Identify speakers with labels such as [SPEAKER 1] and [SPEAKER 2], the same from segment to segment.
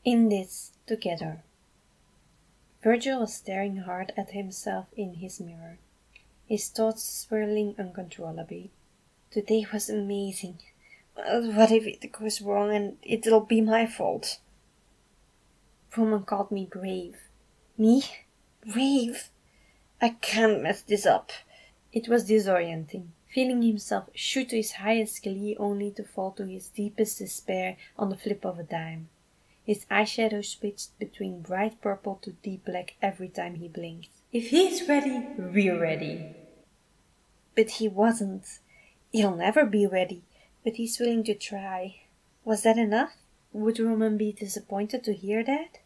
[SPEAKER 1] In this together. Virgil was staring hard at himself in his mirror, his thoughts swirling uncontrollably. Today was amazing. What if it goes wrong and it'll be my fault? Roman called me brave. Me? Brave? I can't mess this up. It was disorienting, feeling himself shoot to his highest glee only to fall to his deepest despair on the flip of a dime. His eyeshadow switched between bright purple to deep black every time he blinked. If he's ready, we're ready. But he wasn't. He'll never be ready, but he's willing to try. Was that enough? Would Roman be disappointed to hear that?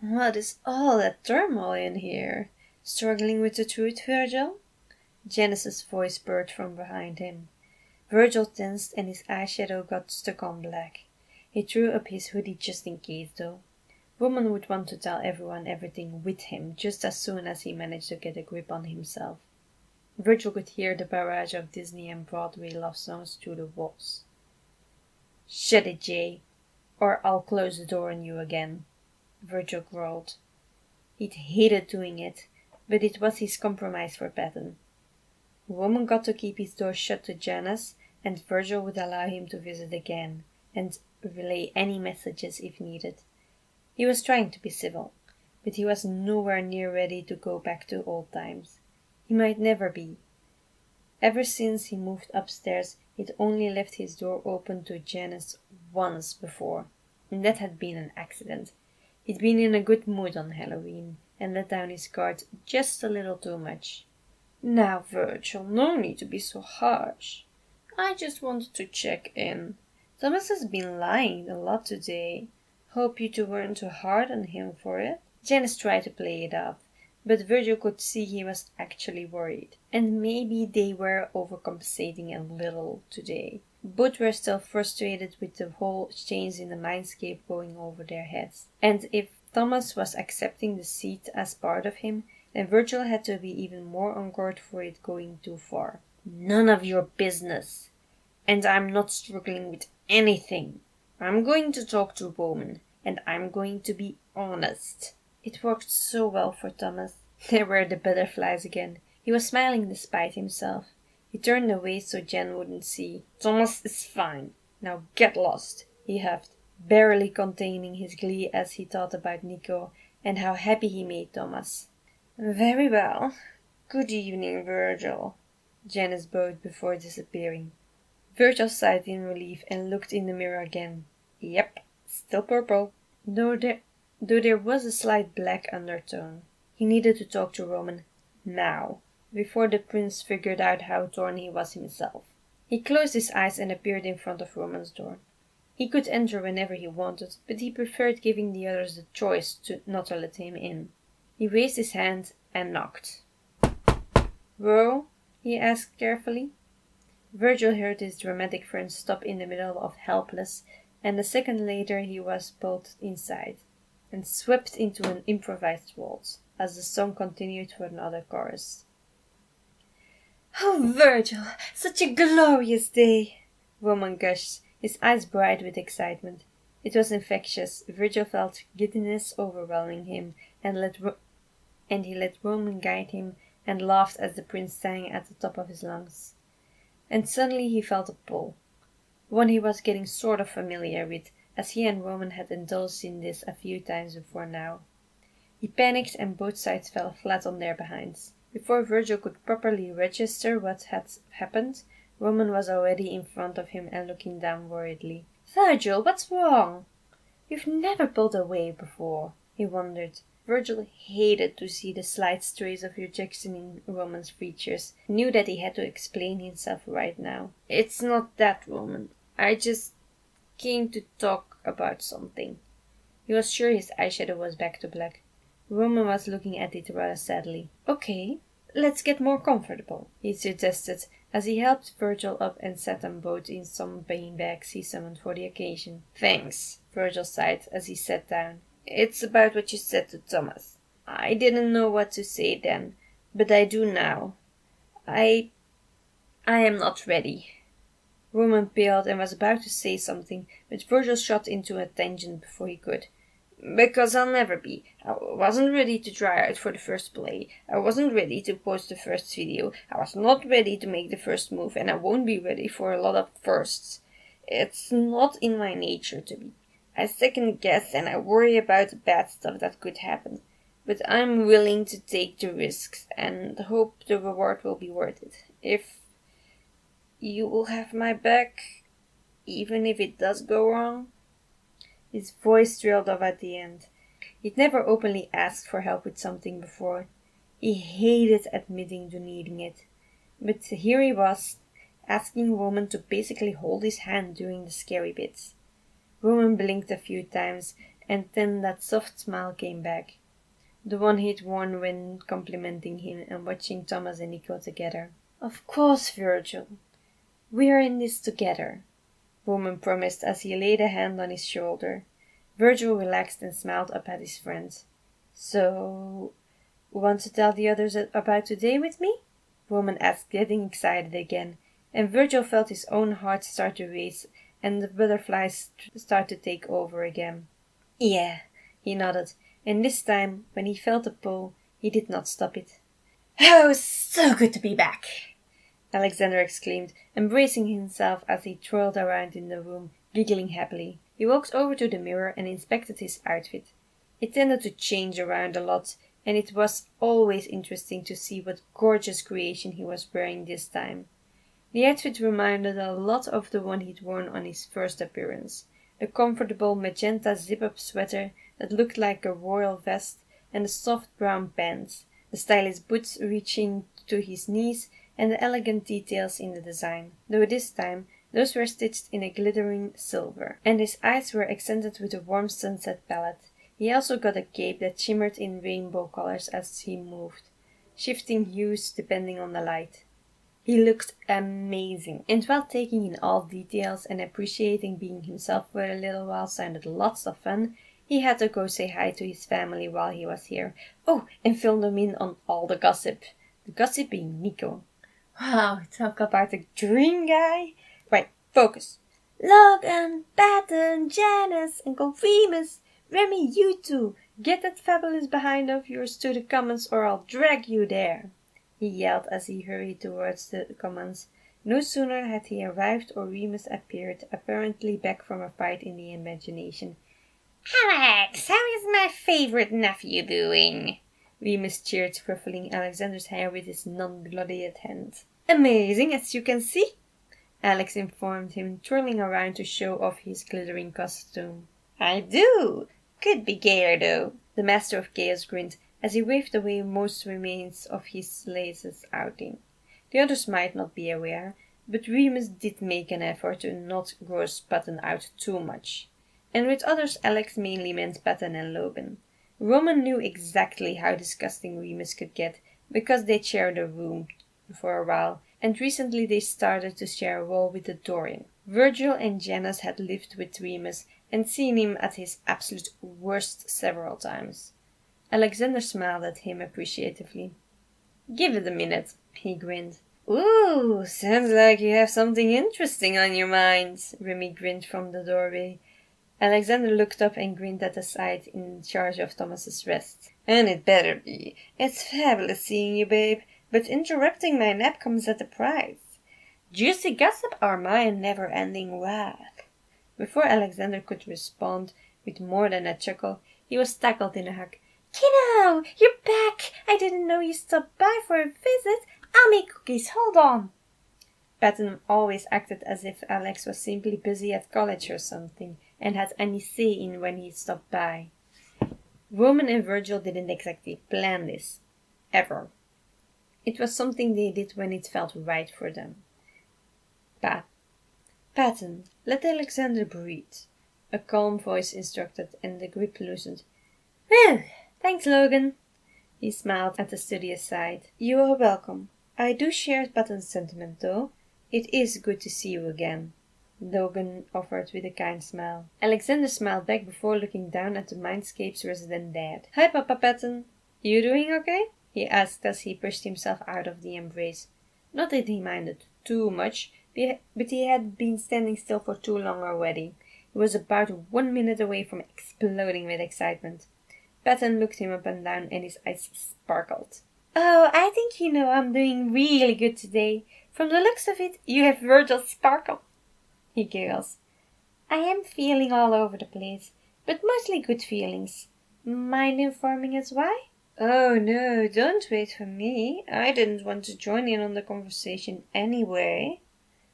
[SPEAKER 1] What is all that turmoil in here? Struggling with the truth, Virgil? Janice's voice purred from behind him. Virgil tensed and his eyeshadow got stuck on black. He threw up his hoodie just in case, though. Roman would want to tell everyone everything with him just as soon as he managed to get a grip on himself. Virgil could hear the barrage of Disney and Broadway love songs through the walls. Shut it, Jay, or I'll close the door on you again, Virgil growled. He'd hated doing it, but it was his compromise for Patton. Roman got to keep his door shut to Janice, and Virgil would allow him to visit again, and relay any messages if needed. He was trying to be civil, but he was nowhere near ready to go back to old times. He might never be. Ever since he moved upstairs, he'd only left his door open to Janice once before, and that had been an accident. He'd been in a good mood on Halloween, and let down his guard just a little too much. Now, Virgil, no need to be so harsh. I just wanted to check in. Thomas has been lying a lot today. Hope you two weren't too hard on him for it. Janice tried to play it off, but Virgil could see he was actually worried. And maybe they were overcompensating a little today. Both were still frustrated with the whole change in the mindscape going over their heads. And if Thomas was accepting the seat as part of him, then Virgil had to be even more on guard for it going too far. None of your business. And I'm not struggling with anything. I'm going to talk to Roman, and I'm going to be honest. It worked so well for Thomas. There were the butterflies again. He was smiling despite himself. He turned away so Jen wouldn't see. Thomas is fine. Now get lost, he huffed, barely containing his glee as he thought about Nico and how happy he made Thomas. Very well. Good evening, Virgil, Janice bowed before disappearing. Virgil sighed in relief and looked in the mirror again. Yep, still purple. Though there was a slight black undertone. He needed to talk to Roman now, before the prince figured out how torn he was himself. He closed his eyes and appeared in front of Roman's door. He could enter whenever he wanted, but he preferred giving the others the choice not to let him in. He raised his hand and knocked. Whoa? He asked carefully. Virgil heard his dramatic friend stop in the middle of helpless, and a second later he was pulled inside and swept into an improvised waltz as the song continued for another chorus. Oh, Virgil, such a glorious day, Roman gushed, his eyes bright with excitement. It was infectious. Virgil felt giddiness overwhelming him, and he let Roman guide him and laughed as the prince sang at the top of his lungs. And suddenly he felt a pull, one he was getting sort of familiar with, as he and Roman had indulged in this a few times before now. He panicked and both sides fell flat on their behinds. Before Virgil could properly register what had happened, Roman was already in front of him and looking down worriedly. Virgil, what's wrong? You've never pulled away before, he wondered. Virgil hated to see the slight trace of rejection in Roman's features. He knew that he had to explain himself right now. It's not that, Roman. I just came to talk about something. He was sure his eyeshadow was back to black. Roman was looking at it rather sadly. Okay, let's get more comfortable, he suggested, as he helped Virgil up and sat them both in some beanbags he summoned for the occasion. Thanks, Virgil sighed as he sat down. It's about what you said to Thomas. I didn't know what to say then, but I do now. I am not ready. Roman paled and was about to say something, but Virgil shot into a tangent before he could. Because I'll never be. I wasn't ready to try out for the first play. I wasn't ready to post the first video. I was not ready to make the first move, and I won't be ready for a lot of firsts. It's not in my nature to be. I second guess and I worry about the bad stuff that could happen. But I'm willing to take the risks and hope the reward will be worth it. If you will have my back, even if it does go wrong. His voice trailed off at the end. He'd never openly asked for help with something before. He hated admitting to needing it. But here he was, asking Roman to basically hold his hand during the scary bits. Roman blinked a few times, and then that soft smile came back. The one he'd worn when complimenting him and watching Thomas and Nico together. Of course, Virgil. We're in this together, Roman promised as he laid a hand on his shoulder. Virgil relaxed and smiled up at his friend. So, want to tell the others about today with me? Roman asked, getting excited again, and Virgil felt his own heart start to race and the butterflies start to take over again. Yeah, he nodded, and this time, when he felt a pull, he did not stop it. Oh, so good to be back! Alexander exclaimed, embracing himself as he twirled around in the room, giggling happily. He walked over to the mirror and inspected his outfit. It tended to change around a lot, and it was always interesting to see what gorgeous creation he was wearing this time. The outfit reminded a lot of the one he'd worn on his first appearance. The comfortable magenta zip-up sweater that looked like a royal vest, and the soft brown pants, the stylish boots reaching to his knees, and the elegant details in the design, though this time those were stitched in a glittering silver, and his eyes were accented with a warm sunset palette. He also got a cape that shimmered in rainbow colors as he moved, shifting hues depending on the light. He looked amazing, and while taking in all details and appreciating being himself for a little while sounded lots of fun, he had to go say hi to his family while he was here. Oh, and fill them in on all the gossip. The gossip being Nico. Wow, talk about a dream guy. Right, focus. Logan, Patton, Janice, Uncle Remus, Remy, you two, get that fabulous behind of yours to the commons or I'll drag you there, he yelled as he hurried towards the commons. No sooner had he arrived or Remus appeared, apparently back from a fight in the imagination. Alex, how is my favorite nephew doing? Remus cheered, ruffling Alexander's hair with his non-bloodied hand. Amazing, as you can see, Alex informed him, twirling around to show off his glittering costume. I do. Could be gayer, though. The Master of Chaos grinned as he waved away most remains of his latest outing. The others might not be aware, but Remus did make an effort to not gross Patton out too much. And with others, Alex mainly meant Patton and Logan. Roman knew exactly how disgusting Remus could get, because they'd shared a room for a while, and recently they started to share a wall with the Dorian. Virgil and Janice had lived with Remus and seen him at his absolute worst several times. Alexander smiled at him appreciatively. Give it a minute, he grinned. Ooh, sounds like you have something interesting on your mind, Remy grinned from the doorway. Alexander looked up and grinned at the sight in charge of Thomas's wrist. And it better be. It's fabulous seeing you, babe, but interrupting my nap comes at a price. Juicy gossip or my never-ending wrath? Before Alexander could respond with more than a chuckle, he was tackled in a hug. Kiddo, you're back! I didn't know you stopped by for a visit. I'll make cookies, hold on. Patton always acted as if Alex was simply busy at college or something, and had any say in when he stopped by. Roman and Virgil didn't exactly plan this. Ever. It was something they did when it felt right for them. Patton, let Alexander breathe, a calm voice instructed, and the grip loosened. Whew, thanks, Logan. He smiled at the studious side. You are welcome. I do share Patton's sentiment, though. It is good to see you again, Logan offered with a kind smile. Alexander smiled back before looking down at the Mindscape's resident dad. Hi, Papa Patton. You doing okay? He asked as he pushed himself out of the embrace. Not that he minded too much, but he had been standing still for too long already. He was about 1 minute away from exploding with excitement. Patton looked him up and down and his eyes sparkled. "Oh, I think you know I'm doing really good today. From the looks of it, you have Virgil's sparkle." He giggles. "I am feeling all over the place, but mostly good feelings. Mind informing us why?" "Oh no, don't wait for me. I didn't want to join in on the conversation anyway,"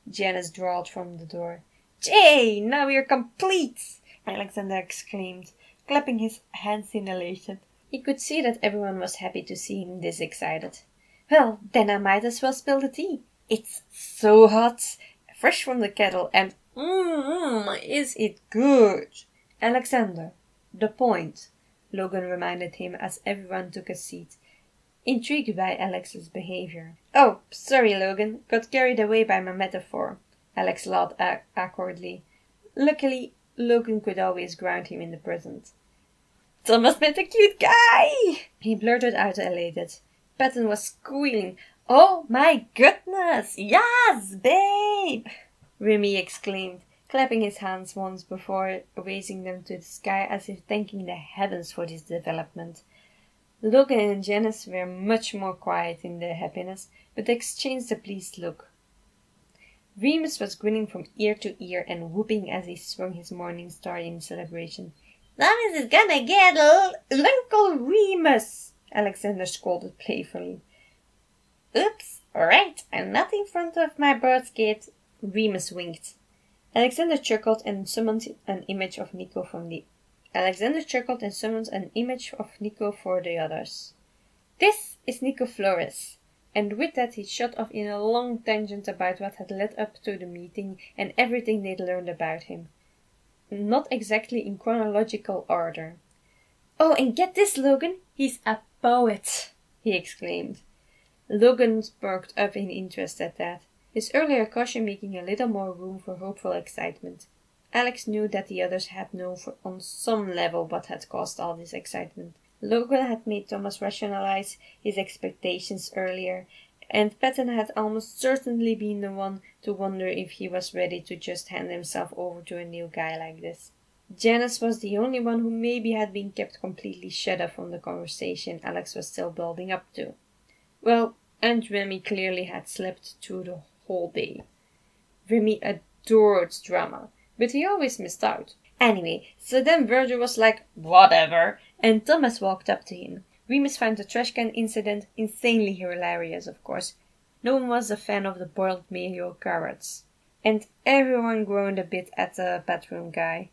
[SPEAKER 1] Janice drawled from the door. "Jay, now we're complete!" Alexander exclaimed, clapping his hands in elation. He could see that everyone was happy to see him this excited. "Well, then I might as well spill the tea. It's so hot, fresh from the kettle, and is it good?" "Alexander, the point," Logan reminded him as everyone took a seat, intrigued by Alex's behavior. "Oh, sorry, Logan. Got carried away by my metaphor," Alex laughed awkwardly. Luckily, Logan could always ground him in the present. "Thomas met a cute guy!" he blurted out elated. Patton was squealing. "Oh my goodness! Yes, babe!" Remy exclaimed, clapping his hands once before raising them to the sky as if thanking the heavens for this development. Logan and Janice were much more quiet in their happiness, but exchanged a pleased look. Remus was grinning from ear to ear and whooping as he swung his morning star in celebration. "Thomas is gonna get Uncle Remus!" Alexander scolded playfully. "Oops, alright, I'm not in front of my birth gate," Remus winked. Alexander chuckled and summoned an image of Nico for the others. "This is Nico Flores." And with that he shot off in a long tangent about what had led up to the meeting and everything they'd learned about him. Not exactly in chronological order. "Oh, and get this, Logan! He's a poet!" he exclaimed. Logan perked up in interest at that, his earlier caution making a little more room for hopeful excitement. Alex knew that the others had known on some level what had caused all this excitement. Logan had made Thomas rationalize his expectations earlier, and Patton had almost certainly been the one to wonder if he was ready to just hand himself over to a new guy like this. Janice was the only one who maybe had been kept completely shut off from the conversation Alex was still building up to. Well, and Remy clearly had slept through the whole day. Remy adored drama, but he always missed out. Anyway, so then Virgil was like, "Whatever," and Thomas walked up to him. Remus found the trash can incident insanely hilarious, of course. No one was a fan of the boiled mayo carrots. And everyone groaned a bit at the bathroom guy.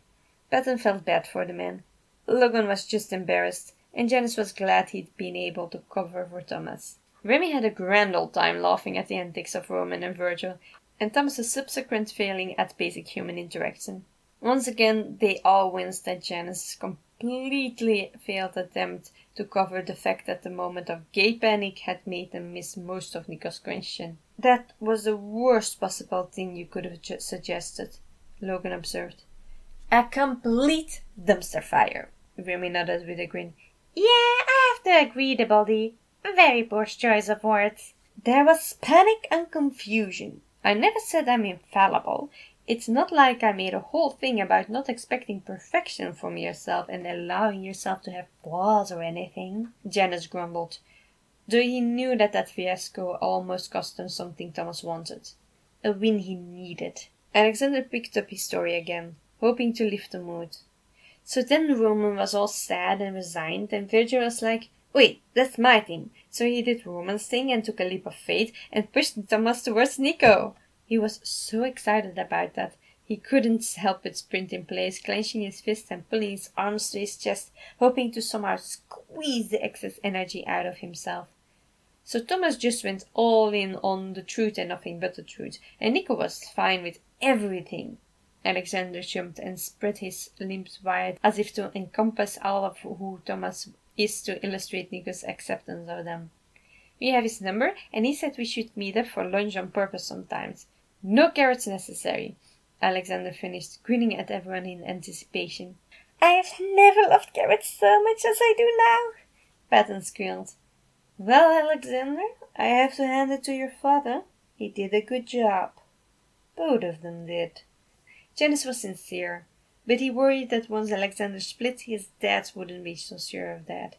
[SPEAKER 1] Patton felt bad for the man. Logan was just embarrassed, and Janice was glad he'd been able to cover for Thomas. Remy had a grand old time laughing at the antics of Roman and Virgil, and Thomas's subsequent failing at basic human interaction. Once again, they all winced at Janice's completely failed attempt to cover the fact that the moment of gay panic had made them miss most of Nico's question. "That was the worst possible thing you could have suggested," Logan observed. "A complete dumpster fire," Remy nodded with a grin. "Yeah, I have to agree, Dibbledy. Very poor choice of words." "There was panic and confusion. I never said I'm infallible. It's not like I made a whole thing about not expecting perfection from yourself and allowing yourself to have flaws or anything," Janice grumbled, though he knew that fiasco almost cost him something Thomas wanted. A win he needed. Alexander picked up his story again, hoping to lift the mood. "So then Roman was all sad and resigned, and Virgil was like, 'Wait, that's my thing.' So he did Roman's thing and took a leap of faith and pushed Thomas towards Nico." He was so excited about that, he couldn't help but sprint in place, clenching his fist and pulling his arms to his chest, hoping to somehow squeeze the excess energy out of himself. So Thomas just went all in on the truth and nothing but the truth, and Nico was fine with everything. Alexander jumped and spread his limbs wide as if to encompass all of who Thomas is to illustrate Nico's acceptance of them. "We have his number, and he said we should meet up for lunch on purpose sometimes. No carrots necessary," Alexander finished, grinning at everyone in anticipation. "I have never loved carrots so much as I do now," Patton squealed. "Well, Alexander, I have to hand it to your father. He did a good job." Both of them did. Janice was sincere. but he worried that once Alexander split, his dad wouldn't be so sure of that.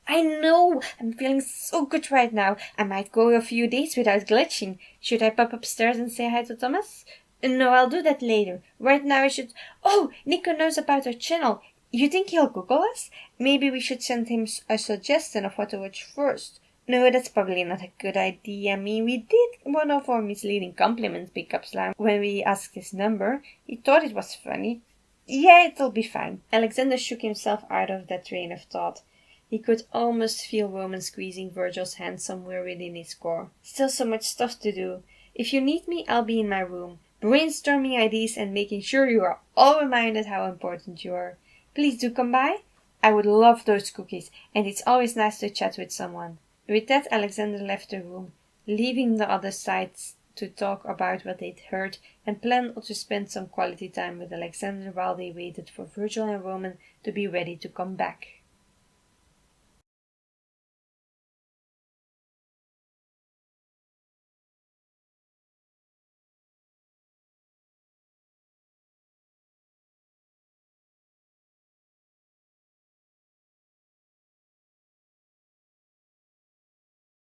[SPEAKER 1] I know! I'm feeling so good right now. I might go a few days without glitching. Should I pop upstairs and say hi to Thomas? No, I'll do that later. Right now I should... Oh, Nico knows about our channel. You think he'll Google us? Maybe we should send him a suggestion of what to watch first. No, that's probably not a good idea. I mean, we did one of our misleading compliment pickups when we asked his number. He thought it was funny. Yeah, it'll be fine. Alexander shook himself out of that train of thought. He could almost feel Roman squeezing Virgil's hand somewhere within his core. Still so much stuff to do. If you need me, I'll be in my room, brainstorming ideas and making sure you are all reminded how important you are. Please do come by. I would love those cookies, and it's always nice to chat with someone. With that, Alexander left the room, leaving the other sides to talk about what they'd heard and planned to spend some quality time with Alexander while they waited for Virgil and Roman to be ready to come back.